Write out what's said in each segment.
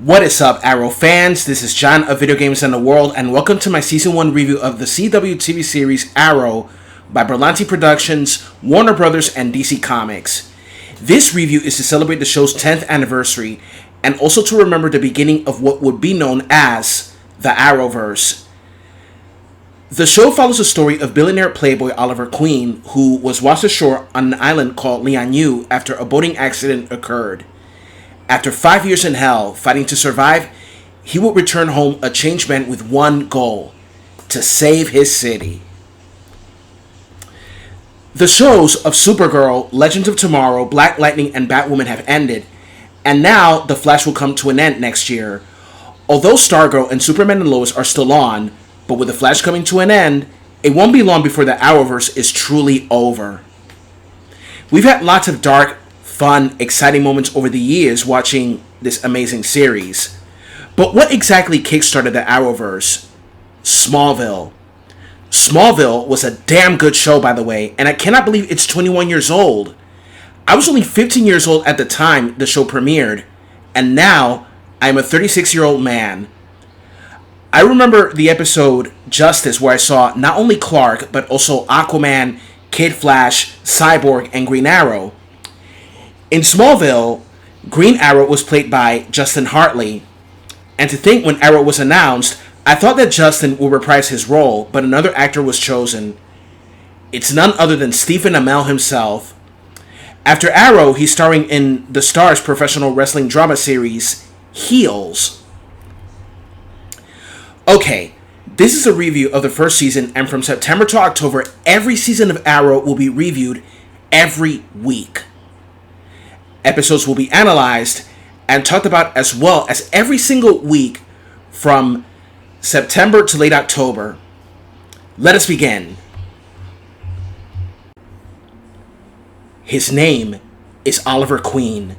What is up, Arrow fans? This is John of Video Games and the World, and welcome to my Season 1 review of the CW TV series Arrow by Berlanti Productions, Warner Brothers, and DC Comics. This review is to celebrate the show's 10th anniversary, and also to remember the beginning of what would be known as the Arrowverse. The show follows the story of billionaire playboy Oliver Queen, who was washed ashore on an island called Lianyu after a boating accident occurred. After 5 years in hell, fighting to survive, he would return home a changed man with one goal: to save his city. The shows of Supergirl, Legends of Tomorrow, Black Lightning, and Batwoman have ended, and now The Flash will come to an end next year. Although Stargirl and Superman and Lois are still on, but with The Flash coming to an end, it won't be long before the Arrowverse is truly over. We've had lots of dark, fun, exciting moments over the years watching this amazing series. But what exactly kickstarted the Arrowverse? Smallville. Smallville was a damn good show, by the way, and I cannot believe it's 21 years old. I was only 15 years old at the time the show premiered, and now I am a 36-year-old man. I remember the episode Justice, where I saw not only Clark, but also Aquaman, Kid Flash, Cyborg, and Green Arrow. In Smallville, Green Arrow was played by Justin Hartley, and to think when Arrow was announced, I thought that Justin would reprise his role, but another actor was chosen. It's none other than Stephen Amell himself. After Arrow, he's starring in the Starz professional wrestling drama series, Heels. Okay, this is a review of the first season, and from September to October, every season of Arrow will be reviewed every week. Episodes will be analyzed and talked about as well as every single week from September to late October. Let us begin. His name is Oliver Queen.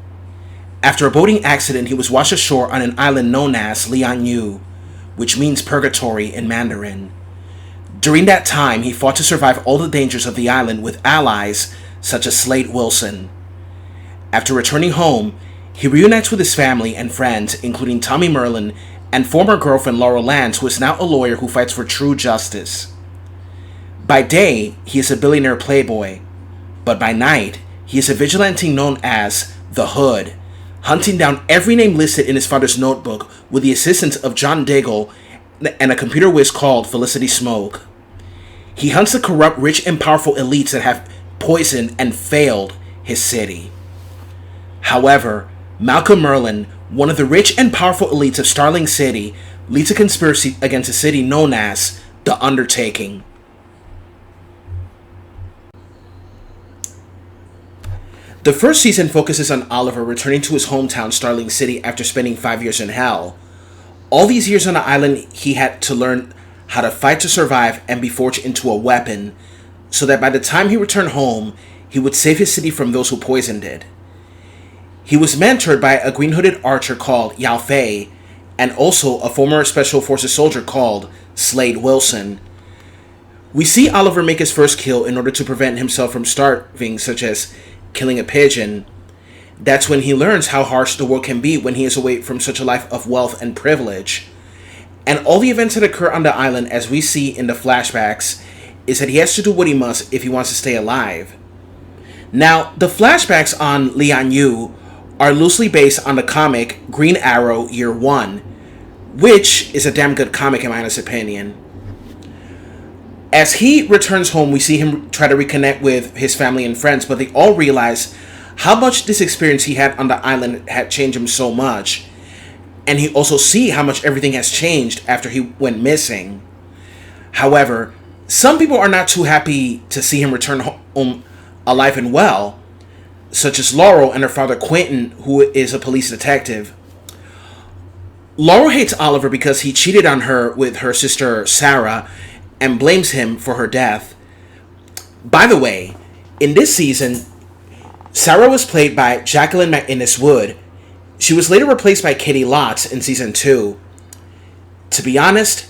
After a boating accident, he was washed ashore on an island known as Lianyu, which means purgatory in Mandarin. During that time, he fought to survive all the dangers of the island with allies such as Slade Wilson. After returning home, he reunites with his family and friends, including Tommy Merlin and former girlfriend Laurel Lance, who is now a lawyer who fights for true justice. By day, he is a billionaire playboy, but by night, he is a vigilante known as the Hood, hunting down every name listed in his father's notebook with the assistance of John Diggle and a computer whiz called Felicity Smoke. He hunts the corrupt, rich, and powerful elites that have poisoned and failed his city. However, Malcolm Merlin, one of the rich and powerful elites of Starling City, leads a conspiracy against a city known as the Undertaking. The first season focuses on Oliver returning to his hometown, Starling City, after spending 5 years in hell. All these years on the island, he had to learn how to fight to survive and be forged into a weapon, so that by the time he returned home, he would save his city from those who poisoned it. He was mentored by a green-hooded archer called Yao Fei, and also a former Special Forces soldier called Slade Wilson. We see Oliver make his first kill in order to prevent himself from starving, such as killing a pigeon. That's when he learns how harsh the world can be when he is away from such a life of wealth and privilege. And all the events that occur on the island, as we see in the flashbacks, is that he has to do what he must if he wants to stay alive. Now, the flashbacks on Lianyu are loosely based on the comic Green Arrow Year 1, which is a damn good comic in my honest opinion. As he returns home, we see him try to reconnect with his family and friends, but they all realize how much this experience he had on the island had changed him so much. And he also see how much everything has changed after he went missing. However, some people are not too happy to see him return home alive and well, such as Laurel and her father Quentin, who is a police detective. Laurel hates Oliver because he cheated on her with her sister Sarah and blames him for her death. By the way, in this season, Sarah was played by Jacqueline MacInnes Wood. She was later replaced by Katie Lotz in season 2. To be honest,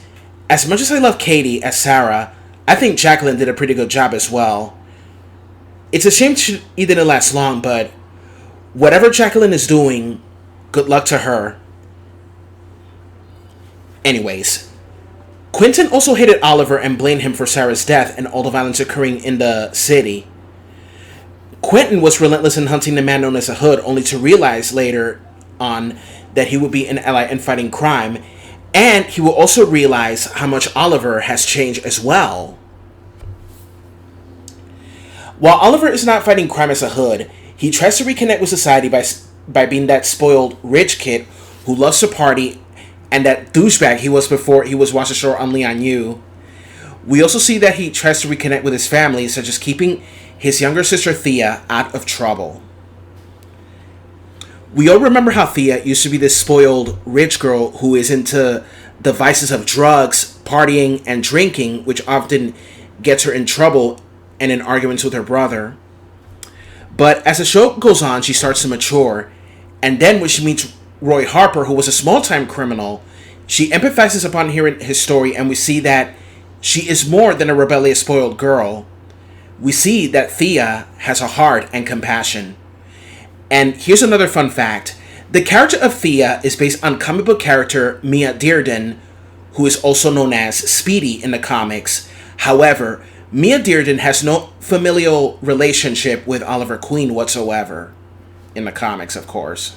as much as I love Katie as Sarah, I think Jacqueline did a pretty good job as well. It's a shame she didn't last long, but whatever Jacqueline is doing, good luck to her. Anyways, Quentin also hated Oliver and blamed him for Sarah's death and all the violence occurring in the city. Quentin was relentless in hunting the man known as the Hood, only to realize later on that he would be an ally in fighting crime, and he will also realize how much Oliver has changed as well. While Oliver is not fighting crime as a Hood, he tries to reconnect with society by being that spoiled rich kid who loves to party and that douchebag he was before he was watching the show on Leon Yu. We also see that he tries to reconnect with his family, such as keeping his younger sister Thea out of trouble. We all remember how Thea used to be this spoiled rich girl who is into the vices of drugs, partying, and drinking, which often gets her in trouble and in arguments with her brother. But as the show goes on, she starts to mature, and then when she meets Roy Harper, who was a small-time criminal, she empathizes upon hearing his story, and we see that she is more than a rebellious, spoiled girl. We see that Thea has a heart and compassion. And here's another fun fact. The character of Thea is based on comic book character Mia Dearden, who is also known as Speedy in the comics. However, Mia Dearden has no familial relationship with Oliver Queen whatsoever. In the comics, of course.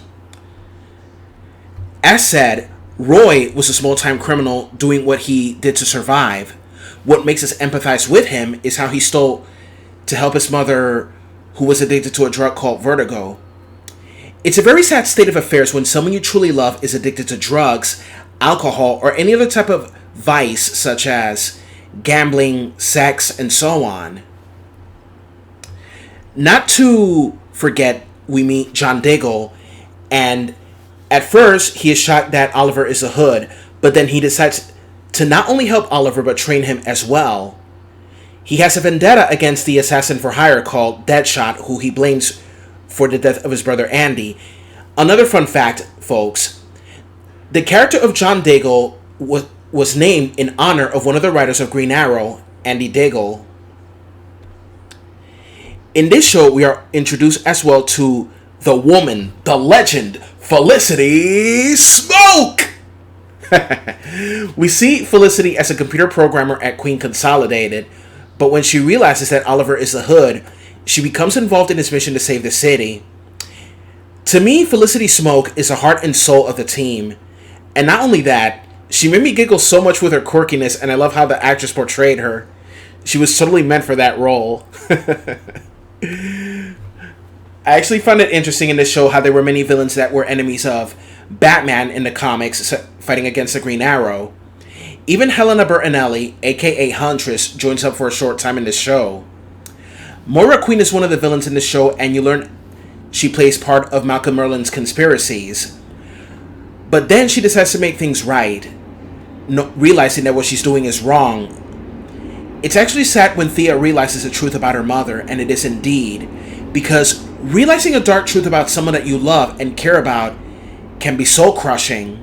As said, Roy was a small-time criminal doing what he did to survive. What makes us empathize with him is how he stole to help his mother, who was addicted to a drug called vertigo. It's a very sad state of affairs when someone you truly love is addicted to drugs, alcohol, or any other type of vice, such as gambling, sex, and so on. Not to forget, we meet John Diggle, and at first, he is shocked that Oliver is a Hood, but then he decides to not only help Oliver, but train him as well. He has a vendetta against the assassin for hire called Deadshot, who he blames for the death of his brother Andy. Another fun fact, folks, the character of John Diggle was named in honor of one of the writers of Green Arrow, Andy Diggle. In this show, we are introduced as well to the woman, the legend, Felicity Smoke! We see Felicity as a computer programmer at Queen Consolidated, but when she realizes that Oliver is the Hood, she becomes involved in his mission to save the city. To me, Felicity Smoke is the heart and soul of the team. And not only that, she made me giggle so much with her quirkiness, and I love how the actress portrayed her. She was totally meant for that role. I actually found it interesting in this show how there were many villains that were enemies of Batman in the comics fighting against the Green Arrow. Even Helena Bertinelli, aka Huntress, joins up for a short time in this show. Moira Queen is one of the villains in this show, and you learn she plays part of Malcolm Merlyn's conspiracies. But then she decides to make things right, realizing that what she's doing is wrong. It's actually sad when Thea realizes the truth about her mother, and it is indeed, because realizing a dark truth about someone that you love and care about can be soul-crushing.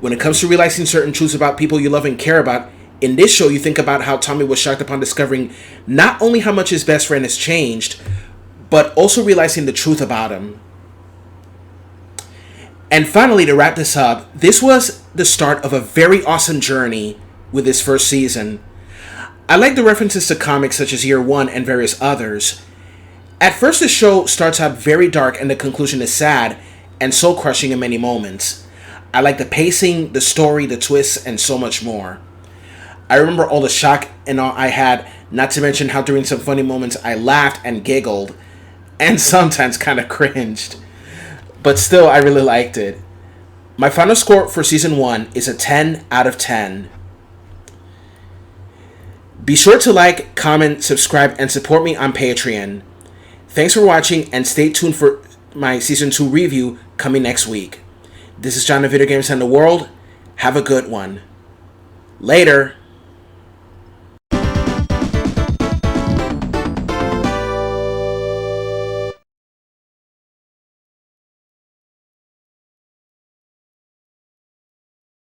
When it comes to realizing certain truths about people you love and care about, in this show you think about how Tommy was shocked upon discovering not only how much his best friend has changed, but also realizing the truth about him. And finally, to wrap this up, this was the start of a very awesome journey with this first season. I like the references to comics such as Year One and various others. At first, the show starts out very dark and the conclusion is sad and soul-crushing in many moments. I like the pacing, the story, the twists, and so much more. I remember all the shock and awe I had, not to mention how during some funny moments I laughed and giggled, and sometimes kind of cringed. But still, I really liked it. My final score for Season 1 is a 10 out of 10. Be sure to like, comment, subscribe, and support me on Patreon. Thanks for watching, and stay tuned for my Season 2 review coming next week. This is John of Video Games and the World. Have a good one. Later.